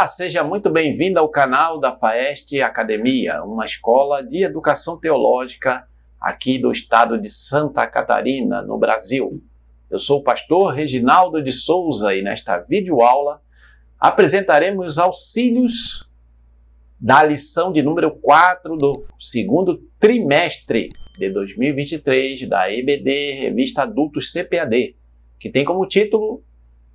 seja muito bem-vindo ao canal da FAEST Academia, uma escola de educação teológica aqui do estado de Santa Catarina, no Brasil. Eu sou o pastor Reginaldo de Souza e nesta videoaula apresentaremos auxílios da lição de número 4 do segundo trimestre de 2023 da EBD, Revista Adultos CPAD, que tem como título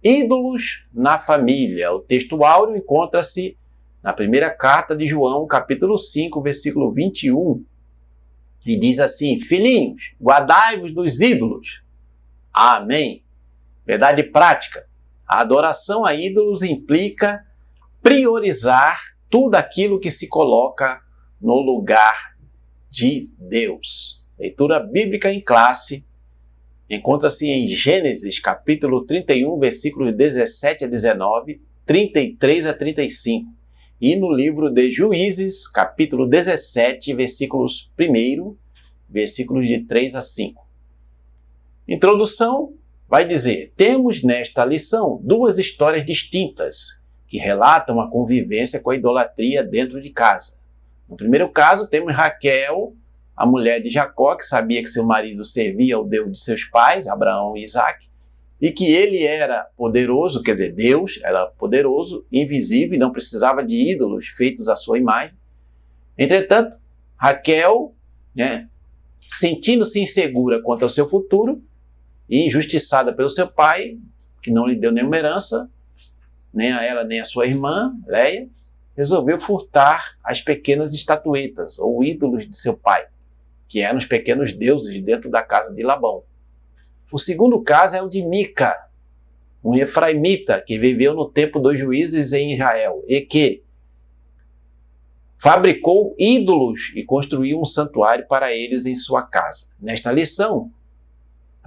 Ídolos na Família. O texto áureo encontra-se na primeira carta de João, capítulo 5, versículo 21, e diz assim: Filhinhos, guardai-vos dos ídolos. Amém. Verdade prática. A adoração a ídolos implica priorizar tudo aquilo que se coloca no lugar de Deus. Leitura bíblica em classe encontra-se em Gênesis, capítulo 31, versículos 17 a 19, 33 a 35, e no livro de Juízes, capítulo 17, versículos 1, versículos de 3 a 5. Introdução vai dizer: temos nesta lição duas histórias distintas que relatam a convivência com a idolatria dentro de casa. No primeiro caso, temos Raquel, a mulher de Jacó, que sabia que seu marido servia ao Deus de seus pais, Abraão e Isaque, e que ele era poderoso, quer dizer, Deus era poderoso, invisível e não precisava de ídolos feitos à sua imagem. Entretanto, Raquel, sentindo-se insegura quanto ao seu futuro e injustiçada pelo seu pai, que não lhe deu nenhuma herança, nem a ela nem a sua irmã, Leia, resolveu furtar as pequenas estatuetas ou ídolos de seu pai, que eram os pequenos deuses dentro da casa de Labão. O segundo caso é o de Mica, um efraimita que viveu no tempo dos juízes em Israel e que fabricou ídolos e construiu um santuário para eles em sua casa. Nesta lição,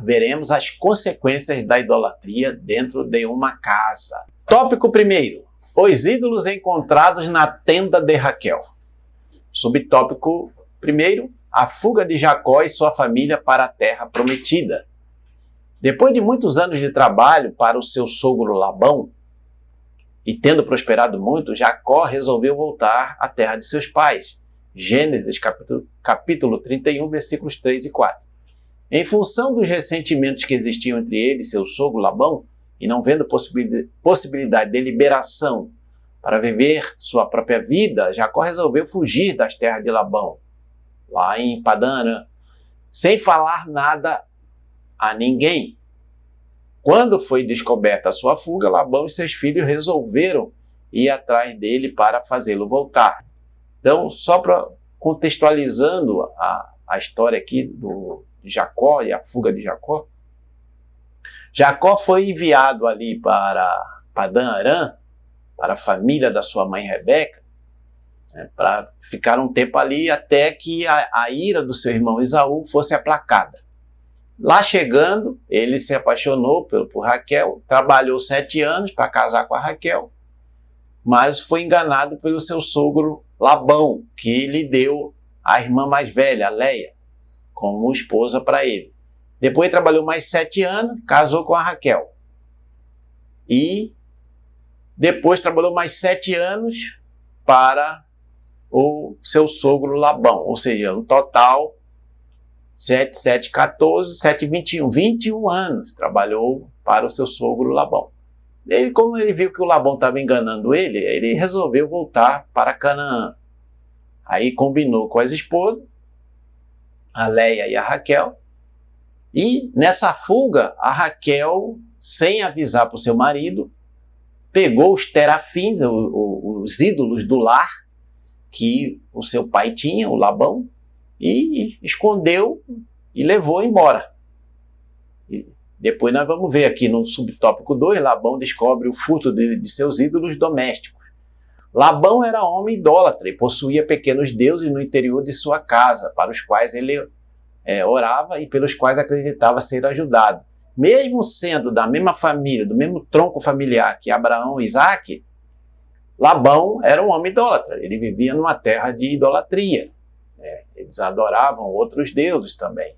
veremos as consequências da idolatria dentro de uma casa. Tópico 1: os ídolos encontrados na tenda de Raquel. Subtópico 1: a fuga de Jacó e sua família para a terra prometida. Depois de muitos anos de trabalho para o seu sogro Labão, e tendo prosperado muito, Jacó resolveu voltar à terra de seus pais. Gênesis capítulo 31, versículos 3 e 4. Em função dos ressentimentos que existiam entre ele e seu sogro Labão, e não vendo possibilidade de liberação para viver sua própria vida, Jacó resolveu fugir das terras de Labão, lá em Padã Arã, sem falar nada a ninguém. Quando foi descoberta a sua fuga, Labão e seus filhos resolveram ir atrás dele para fazê-lo voltar. Então, só para contextualizando a história aqui de Jacó e a fuga de Jacó, Jacó foi enviado ali para Padã Arã, para a família da sua mãe Rebeca, para ficar um tempo ali até que a ira do seu irmão Esaú fosse aplacada. Lá chegando, ele se apaixonou por Raquel, trabalhou 7 anos para casar com a Raquel, mas foi enganado pelo seu sogro Labão, que lhe deu a irmã mais velha, a Leia, como esposa para ele. Depois trabalhou mais 7 anos, casou com a Raquel. E depois trabalhou mais 7 anos para o seu sogro Labão. Ou seja, no total, 7, 7, 14, 7, 21. 21 anos trabalhou para o seu sogro Labão. Ele, como ele viu que o Labão estava enganando ele resolveu voltar para Canaã. Aí combinou com as esposas, a Leia e a Raquel. E nessa fuga, a Raquel, sem avisar para o seu marido, pegou os terafins, os ídolos do lar, que o seu pai tinha, o Labão, e escondeu e levou embora. E depois nós vamos ver aqui no subtópico 2, Labão descobre o furto de seus ídolos domésticos. Labão era homem idólatra e possuía pequenos deuses no interior de sua casa, para os quais ele orava e pelos quais acreditava ser ajudado. Mesmo sendo da mesma família, do mesmo tronco familiar que Abraão e Isaque, Labão era um homem idólatra. Ele vivia numa terra de idolatria. Eles adoravam outros deuses também.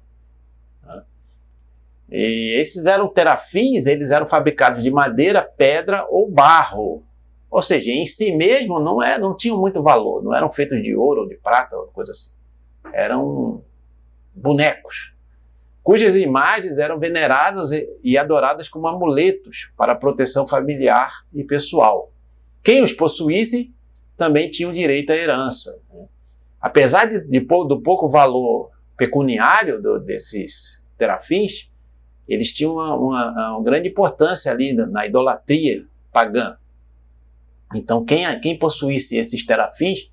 E esses eram terafins, eles eram fabricados de madeira, pedra ou barro. Ou seja, em si mesmo não tinham muito valor, não eram feitos de ouro ou de prata, ou coisa assim. Eram bonecos, cujas imagens eram veneradas e adoradas como amuletos para proteção familiar e pessoal. Quem os possuísse também tinha o direito à herança. Apesar do pouco valor pecuniário desses terafins, eles tinham uma grande importância ali na idolatria pagã. Então, quem possuísse esses terafins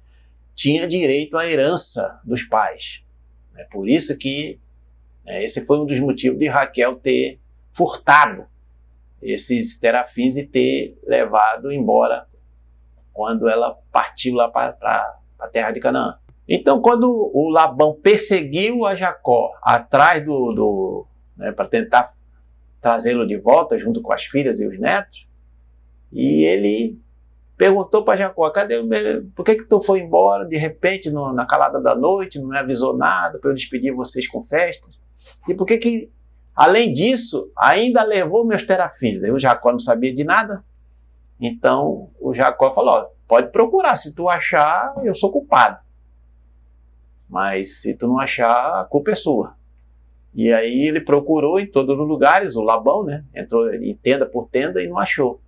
tinha direito à herança dos pais. É por isso que esse foi um dos motivos de Raquel ter furtado esses terafins e ter levado embora quando ela partiu lá para a terra de Canaã. Então, quando o Labão perseguiu a Jacó atrás para tentar trazê-lo de volta junto com as filhas e os netos, e ele perguntou para Jacó: por que tu foi embora de repente na calada da noite, não me avisou nada para eu despedir vocês com festas? E por que, além disso, ainda levou meus terafins? Aí o Jacó não sabia de nada. Então o Jacó falou: pode procurar, se tu achar, eu sou culpado. Mas se tu não achar, a culpa é sua. E aí ele procurou em todos os lugares, o Labão, entrou em tenda por tenda e não achou.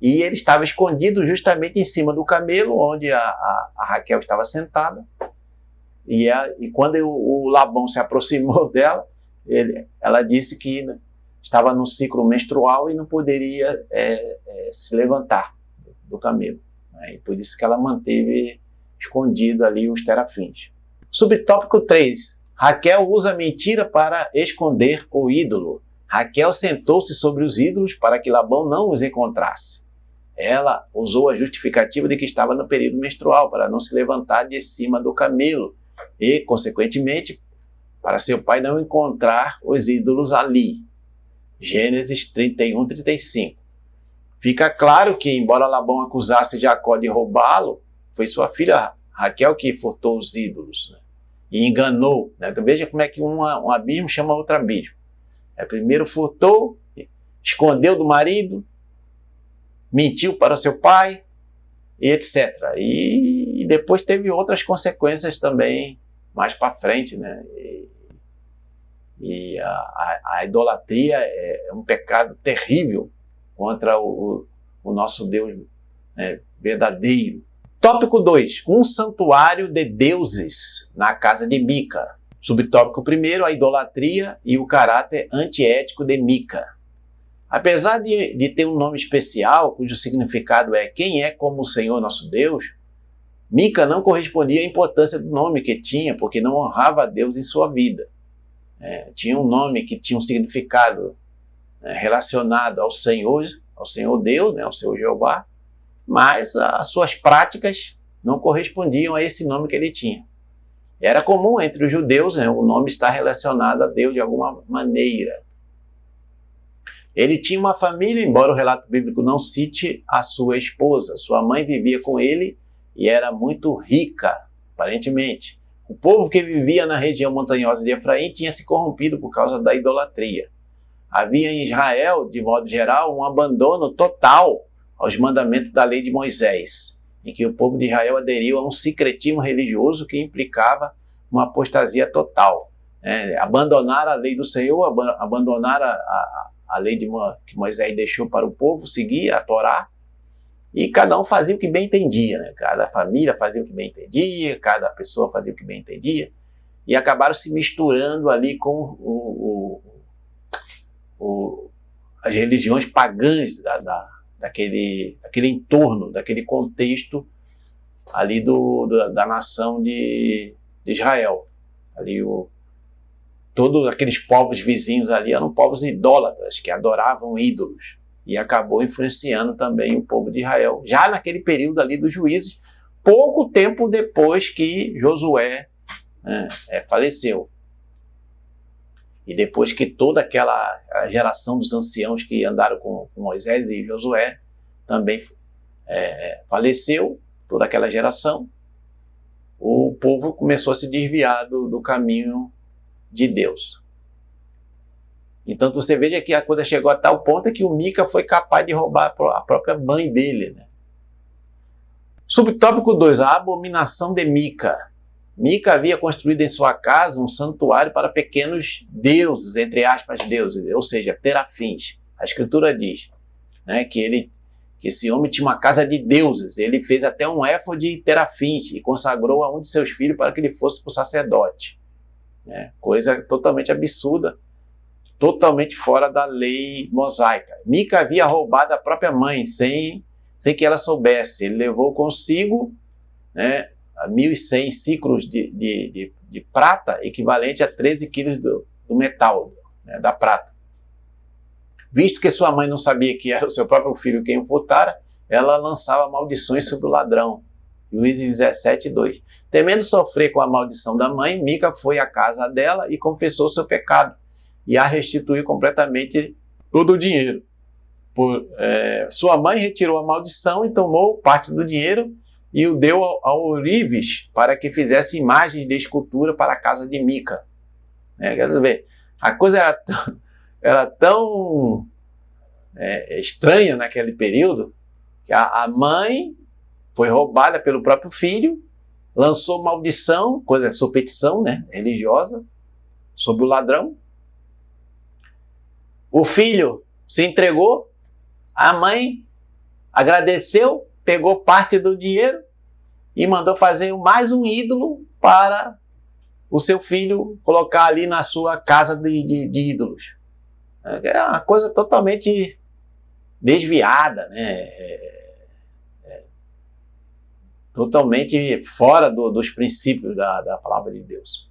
E ele estava escondido justamente em cima do camelo, onde a Raquel estava sentada. E quando o Labão se aproximou dela, ela disse que estava no ciclo menstrual e não poderia se levantar do camelo. E por isso que ela manteve escondido ali os terafins. Subtópico 3. Raquel usa mentira para esconder o ídolo. Raquel sentou-se sobre os ídolos para que Labão não os encontrasse. Ela usou a justificativa de que estava no período menstrual para não se levantar de cima do camelo e, consequentemente, para seu pai não encontrar os ídolos ali. Gênesis 31, 35. Fica claro que, embora Labão acusasse Jacó de roubá-lo, foi sua filha Raquel que furtou os ídolos, e enganou. Então, veja como é que um abismo chama outro abismo. Primeiro furtou, escondeu do marido, mentiu para seu pai, etc. E depois teve outras consequências também mais para frente. E a idolatria é um pecado terrível contra o nosso Deus verdadeiro. Tópico 2. Um santuário de deuses na casa de Mica. Subtópico 1. A idolatria e o caráter antiético de Mica. Apesar de ter um nome especial, cujo significado é quem é como o Senhor nosso Deus, Mica não correspondia à importância do nome que tinha, porque não honrava a Deus em sua vida. Tinha um nome que tinha um significado relacionado ao Senhor Deus, ao Senhor Jeová, mas as suas práticas não correspondiam a esse nome que ele tinha. Era comum entre os judeus o nome estar relacionado a Deus de alguma maneira. Ele tinha uma família, embora o relato bíblico não cite a sua esposa. Sua mãe vivia com ele e era muito rica, aparentemente. O povo que vivia na região montanhosa de Efraim tinha se corrompido por causa da idolatria. Havia em Israel, de modo geral, um abandono total aos mandamentos da lei de Moisés, em que o povo de Israel aderiu a um sincretismo religioso que implicava uma apostasia total. Abandonar a lei do Senhor, abandonar a lei que Moisés deixou para o povo, seguir a Torá, e cada um fazia o que bem entendia. Cada família fazia o que bem entendia, cada pessoa fazia o que bem entendia, e acabaram se misturando ali com as religiões pagãs daquele entorno, daquele contexto ali da nação de Israel. Ali todos aqueles povos vizinhos ali eram povos idólatras, que adoravam ídolos, e acabou influenciando também o povo de Israel, já naquele período ali dos juízes, pouco tempo depois que Josué faleceu. E depois que toda aquela geração dos anciãos que andaram com Moisés e Josué também faleceu, toda aquela geração, o povo começou a se desviar do caminho de Deus. Então você veja que a coisa chegou a tal ponto que o Mica foi capaz de roubar a própria mãe dele. Subtópico 2. A abominação de Mica. Mica havia construído em sua casa um santuário para pequenos deuses, entre aspas, deuses, ou seja, terafins. A escritura diz, né, que esse homem tinha uma casa de deuses. Ele fez até um éfode de terafins e consagrou a um de seus filhos para que ele fosse para o sacerdote. Coisa totalmente absurda, totalmente fora da lei mosaica. Mica havia roubado a própria mãe sem que ela soubesse. Ele levou consigo, 1.100 ciclos de prata, equivalente a 13 quilos do metal, da prata. Visto que sua mãe não sabia que era o seu próprio filho quem o furtara, ela lançava maldições sobre o ladrão. Juízes 17:2. Temendo sofrer com a maldição da mãe, Mica foi à casa dela e confessou seu pecado, e a restituiu completamente todo o dinheiro. Sua mãe retirou a maldição e tomou parte do dinheiro e o deu ao ourives para que fizesse imagens de escultura para a casa de Mica. Quer dizer, a coisa era tão estranha naquele período que a mãe foi roubada pelo próprio filho, lançou maldição, superstição, religiosa, sobre o ladrão. O filho se entregou, a mãe agradeceu, pegou parte do dinheiro e mandou fazer mais um ídolo para o seu filho colocar ali na sua casa de ídolos. É uma coisa totalmente desviada, totalmente fora dos princípios da palavra de Deus.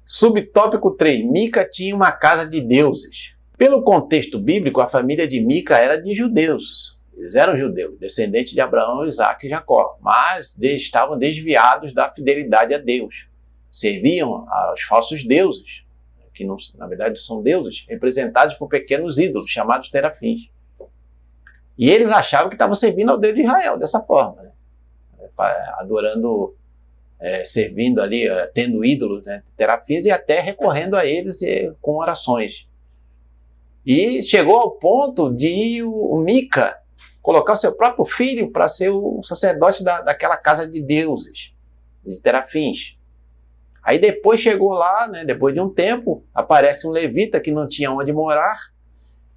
Subtópico 3. Mica tinha uma casa de deuses. Pelo contexto bíblico, a família de Mica era de judeus. Eles eram judeus, descendentes de Abraão, Isaac e Jacó, mas estavam desviados da fidelidade a Deus. Serviam aos falsos deuses, que não, na verdade são deuses, representados por pequenos ídolos, chamados terafins. E eles achavam que estavam servindo ao Deus de Israel dessa forma, adorando, servindo ali, tendo ídolos, terafins, e até recorrendo a eles com orações. E chegou ao ponto de o Mica colocar o seu próprio filho para ser o sacerdote daquela casa de deuses, de terafins. Aí depois chegou lá, depois de um tempo, aparece um levita que não tinha onde morar,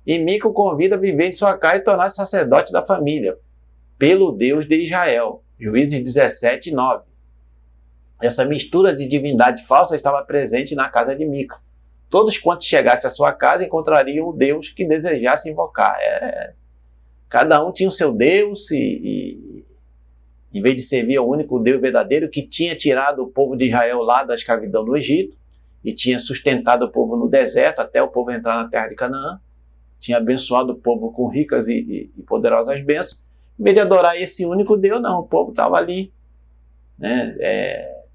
e Mica o convida a viver em sua casa e tornar-se sacerdote da família, pelo Deus de Israel. Juízes 17:9. Essa mistura de divindade falsa estava presente na casa de Mica. Todos quantos chegassem à sua casa encontrariam o Deus que desejasse invocar. Cada um tinha o seu Deus e em vez de servir ao único Deus verdadeiro que tinha tirado o povo de Israel lá da escravidão do Egito e tinha sustentado o povo no deserto até o povo entrar na terra de Canaã, tinha abençoado o povo com ricas e poderosas bênçãos. Em vez de adorar esse único Deus, não, o povo estava ali,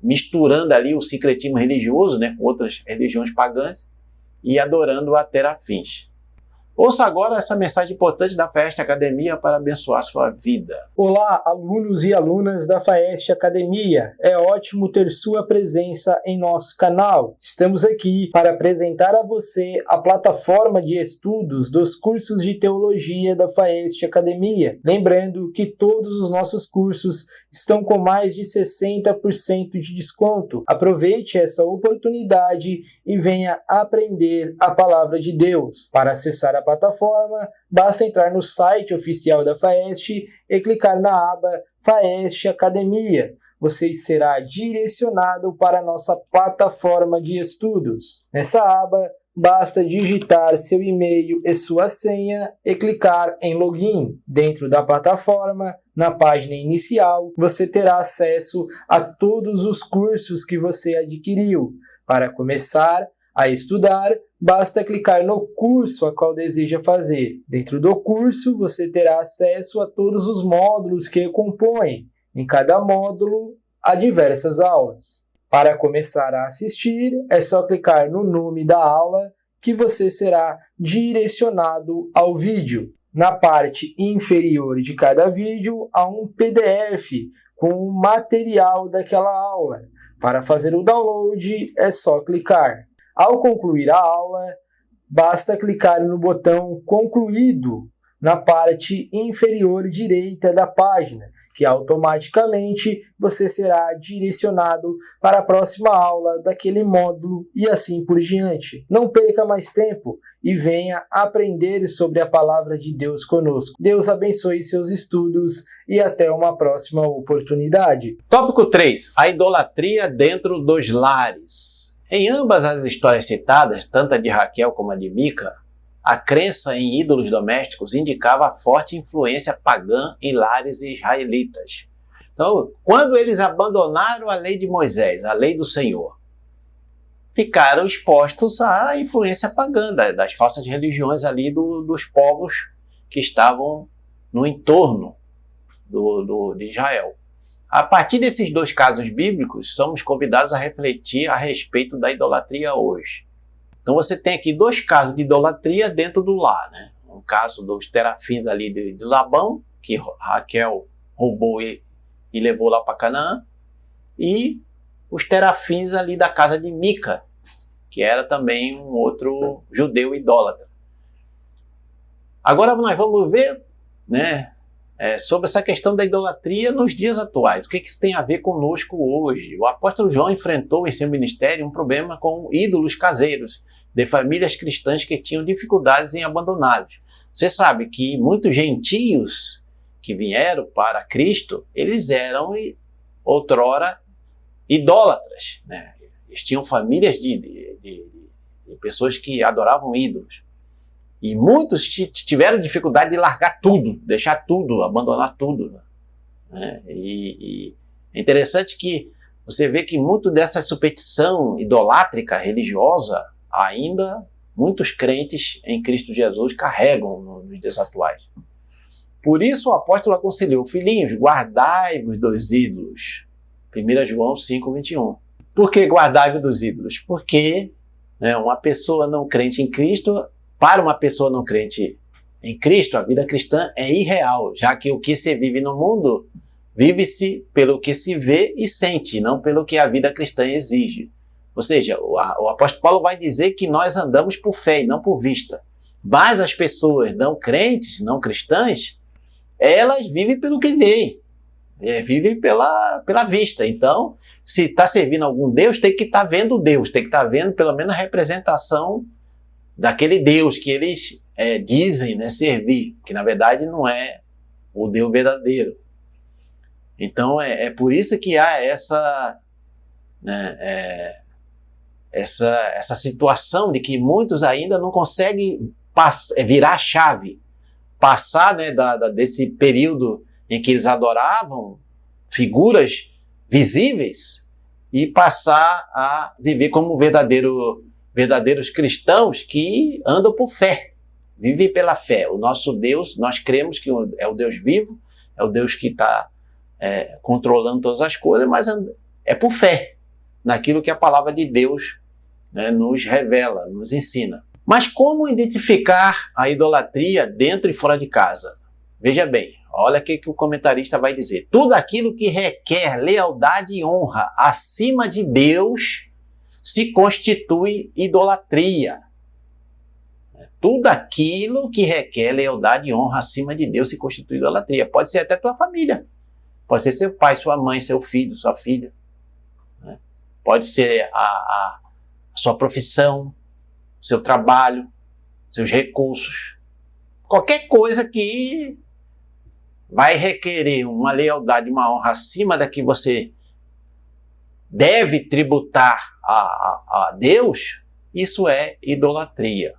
misturando ali o sincretismo religioso, com outras religiões pagãs e adorando a terafins. Ouça agora essa mensagem importante da FAEST Academia para abençoar sua vida. Olá, alunos e alunas da FAEST Academia. É ótimo ter sua presença em nosso canal. Estamos aqui para apresentar a você a plataforma de estudos dos cursos de teologia da FAEST Academia. Lembrando que todos os nossos cursos estão com mais de 60% de desconto. Aproveite essa oportunidade e venha aprender a palavra de Deus. Para acessar a plataforma, basta entrar no site oficial da FAEST e clicar na aba FAEST Academia. Você será direcionado para a nossa plataforma de estudos. Nessa aba, basta digitar seu e-mail e sua senha e clicar em Login. Dentro da plataforma, na página inicial, você terá acesso a todos os cursos que você adquiriu. Para começar a estudar, basta clicar no curso a qual deseja fazer. Dentro do curso, você terá acesso a todos os módulos que o compõem. Em cada módulo, há diversas aulas. Para começar a assistir, é só clicar no nome da aula que você será direcionado ao vídeo. Na parte inferior de cada vídeo, há um PDF com o material daquela aula. Para fazer o download, é só clicar. Ao concluir a aula, basta clicar no botão Concluído na parte inferior direita da página que automaticamente você será direcionado para a próxima aula daquele módulo e assim por diante. Não perca mais tempo e venha aprender sobre a palavra de Deus conosco. Deus abençoe seus estudos e até uma próxima oportunidade. Tópico 3. A idolatria dentro dos lares. Em ambas as histórias citadas, tanto a de Raquel como a de Mica, a crença em ídolos domésticos indicava a forte influência pagã em lares israelitas. Então, quando eles abandonaram a lei de Moisés, a lei do Senhor, ficaram expostos à influência pagã das falsas religiões ali dos povos que estavam no entorno de Israel. A partir desses dois casos bíblicos, somos convidados a refletir a respeito da idolatria hoje. Então você tem aqui dois casos de idolatria dentro do lar, né? Um caso dos terafins ali de Labão, que Raquel roubou e levou lá para Canaã, e os terafins ali da casa de Mica, que era também um outro judeu idólatra. Agora nós vamos ver, né, sobre essa questão da idolatria nos dias atuais. O que isso tem a ver conosco hoje? O apóstolo João enfrentou em seu ministério um problema com ídolos caseiros de famílias cristãs que tinham dificuldades em abandoná-los. Você sabe que muitos gentios que vieram para Cristo, eles eram outrora idólatras, né? Eles tinham famílias de pessoas que adoravam ídolos. E muitos tiveram dificuldade de largar tudo, deixar tudo, abandonar tudo, né? E é interessante que você vê que muito dessa superstição idolátrica religiosa, ainda muitos crentes em Cristo Jesus carregam nos dias atuais. Por isso o apóstolo aconselhou: filhinhos, guardai-vos dos ídolos. 1 João 5:21. Por que guardai-vos dos ídolos? Porque, né, uma pessoa não crente em Cristo, para uma pessoa não crente em Cristo, a vida cristã é irreal, já que o que se vive no mundo, vive-se pelo que se vê e sente, não pelo que a vida cristã exige. Ou seja, o apóstolo Paulo vai dizer que nós andamos por fé e não por vista. Mas as pessoas não crentes, não cristãs, elas vivem pelo que veem, vivem pela vista. Então, se está servindo algum Deus, tem que estar vendo Deus, tem que estar vendo pelo menos a representação daquele Deus que eles dizem, né, servir, que na verdade não é o Deus verdadeiro. Então é por isso que há essa, né, essa situação de que muitos ainda não conseguem virar a chave, passar, né, desse período em que eles adoravam figuras visíveis e passar a viver como verdadeiros cristãos que andam por fé, vivem pela fé. O nosso Deus, nós cremos que é o Deus vivo, é o Deus que está controlando todas as coisas, mas é por fé, naquilo que a palavra de Deus, né, nos revela, nos ensina. Mas como identificar a idolatria dentro e fora de casa? Veja bem, olha o que o comentarista vai dizer. Tudo aquilo que requer lealdade e honra acima de Deus se constitui idolatria. Tudo aquilo que requer lealdade e honra acima de Deus se constitui idolatria. Pode ser até tua família. Pode ser seu pai, sua mãe, seu filho, sua filha. Pode ser a sua profissão, seu trabalho, seus recursos. Qualquer coisa que vai requerer uma lealdade, uma honra acima da que você deve tributar a Deus, isso é idolatria.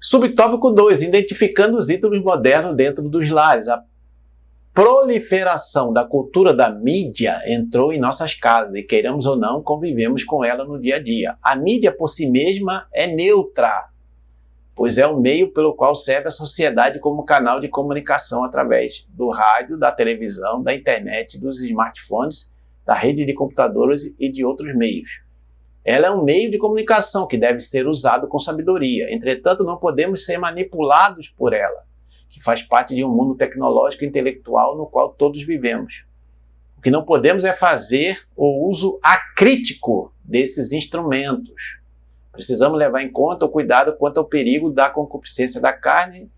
Subtópico 2, identificando os ídolos modernos dentro dos lares. A proliferação da cultura da mídia entrou em nossas casas e, queiramos ou não, convivemos com ela no dia a dia. A mídia por si mesma é neutra, pois é o meio pelo qual serve a sociedade como canal de comunicação através do rádio, da televisão, da internet, dos smartphones, da rede de computadores e de outros meios. Ela é um meio de comunicação que deve ser usado com sabedoria. Entretanto, não podemos ser manipulados por ela, que faz parte de um mundo tecnológico e intelectual no qual todos vivemos. O que não podemos é fazer o uso acrítico desses instrumentos. Precisamos levar em conta o cuidado quanto ao perigo da concupiscência da carne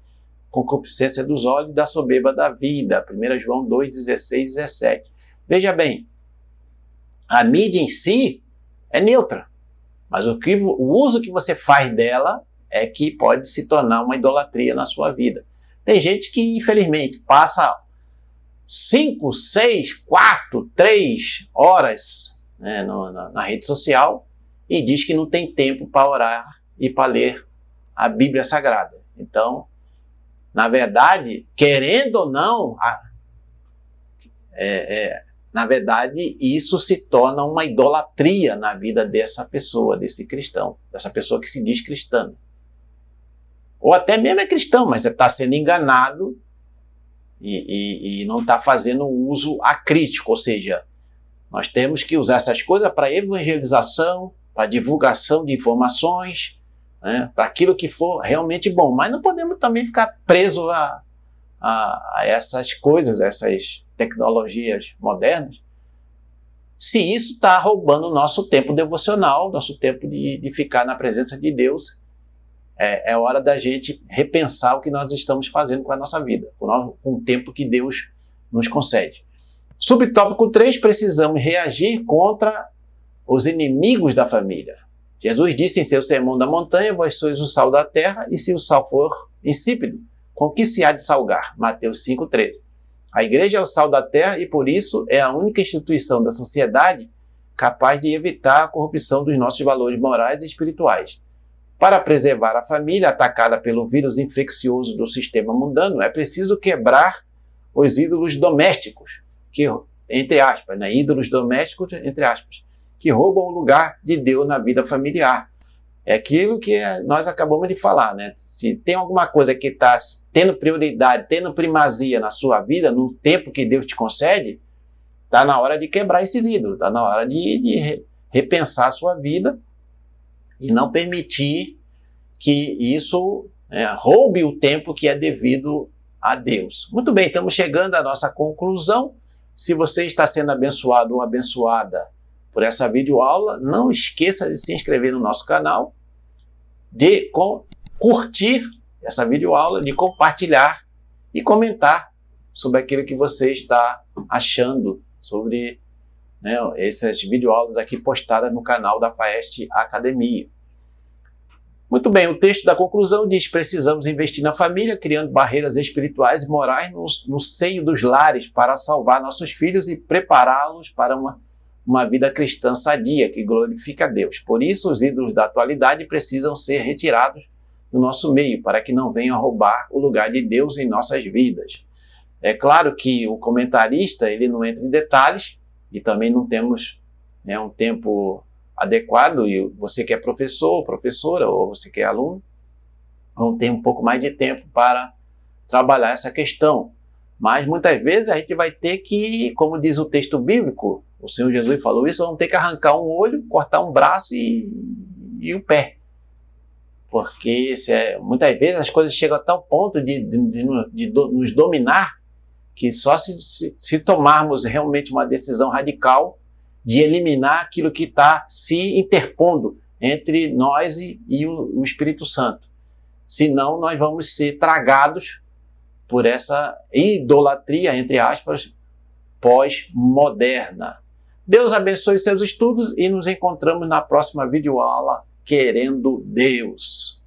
concupiscência dos olhos e da soberba da vida. 1 João 2, 16 e 17. Veja bem, a mídia em si é neutra, mas o uso que você faz dela é que pode se tornar uma idolatria na sua vida. Tem gente que, infelizmente, passa 5, 6, 4, 3 horas, né, na rede social e diz que não tem tempo para orar e para ler a Bíblia Sagrada. Então, na verdade, querendo ou não, na verdade, isso se torna uma idolatria na vida dessa pessoa, desse cristão, dessa pessoa que se diz cristã. Ou até mesmo é cristão, mas está sendo enganado e não está fazendo um uso acrítico. Ou seja, nós temos que usar essas coisas para evangelização, para divulgação de informações, né, para aquilo que for realmente bom. Mas não podemos também ficar presos a essas coisas, essas tecnologias modernas, se isso está roubando o nosso tempo devocional, nosso tempo de ficar na presença de Deus. É hora da gente repensar o que nós estamos fazendo com a nossa vida, com o tempo que Deus nos concede. Subtópico 3, precisamos reagir contra os inimigos da família. Jesus disse em seu sermão da montanha: vós sois o sal da terra, e se o sal for insípido, com que se há de salgar? Mateus 5,13. A igreja é o sal da terra e, por isso, é a única instituição da sociedade capaz de evitar a corrupção dos nossos valores morais e espirituais. Para preservar a família atacada pelo vírus infeccioso do sistema mundano, é preciso quebrar os ídolos domésticos, que, entre aspas, né, ídolos domésticos, entre aspas, que roubam o lugar de Deus na vida familiar. É aquilo que nós acabamos de falar, né? Se tem alguma coisa que está tendo prioridade, tendo primazia na sua vida, no tempo que Deus te concede, está na hora de quebrar esses ídolos, está na hora de repensar a sua vida e não permitir que isso roube o tempo que é devido a Deus. Muito bem, estamos chegando à nossa conclusão. Se você está sendo abençoado ou abençoada por essa videoaula, não esqueça de se inscrever no nosso canal, de curtir essa videoaula, de compartilhar e comentar sobre aquilo que você está achando sobre, né, essas videoaulas aqui postadas no canal da FAEST Academia. Muito bem, o texto da conclusão diz: precisamos investir na família, criando barreiras espirituais e morais no seio dos lares para salvar nossos filhos e prepará-los para uma vida cristã sadia, que glorifica a Deus. Por isso, os ídolos da atualidade precisam ser retirados do nosso meio, para que não venham a roubar o lugar de Deus em nossas vidas. É claro que o comentarista ele não entra em detalhes, e também não temos, né, um tempo adequado, e você que é professor ou professora, ou você que é aluno, vão ter um pouco mais de tempo para trabalhar essa questão. Mas muitas vezes a gente vai ter que, como diz o texto bíblico, o Senhor Jesus falou isso, vamos ter que arrancar um olho, cortar um braço e o pé. Porque muitas vezes as coisas chegam a tal ponto de nos dominar, que só se tomarmos realmente uma decisão radical de eliminar aquilo que está se interpondo entre nós e o Espírito Santo. Senão nós vamos ser tragados por essa idolatria, entre aspas, pós-moderna. Deus abençoe seus estudos e nos encontramos na próxima videoaula, querendo Deus.